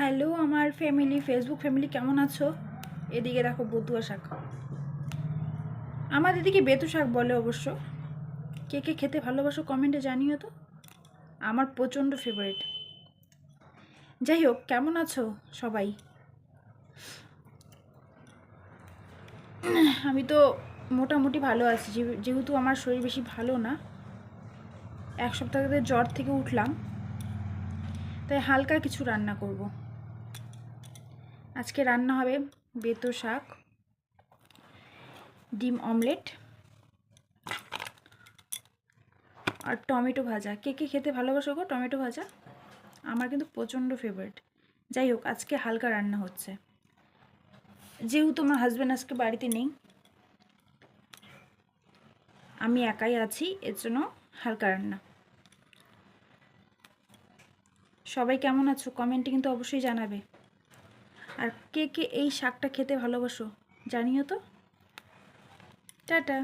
Hello আমার family, Facebook family, কেমন আছো? এদিকে দেখো বতুয়া শাক, আমাদের এদিকে বেতু শাক বলে অবশ্য। কে কে খেতে ভালোবাসো কমেন্টে জানিও তো। আমার প্রচণ্ড ফেভারিট। যাই হোক, কেমন আছো সবাই? আমি তো মোটামুটি ভালো আছি, যেহেতু আমার শরীর বেশি ভালো না। এক সপ্তাহ ধরে জ্বর থেকে উঠলাম, তাই হালকা কিছু রান্না করব। আজকে রান্না হবে বেতো শাক, ডিম অমলেট আর টমেটো ভাজা। কে কে খেতে ভালোবাসো গো টমেটো ভাজা? আমার কিন্তু প্রচণ্ড ফেভারিট। যাই হোক, আজকে হালকা রান্না হচ্ছে, যেহেতু আমার হাজব্যান্ড আজকে বাড়িতে নেই, আমি একাই আছি, এর জন্য হালকা রান্না। সবাই কেমন আছো কমেন্টে কিন্তু অবশ্যই জানাবে। আর কে কে এই শাকটা খেতে ভালোবাসো জানিও তো। টাটা।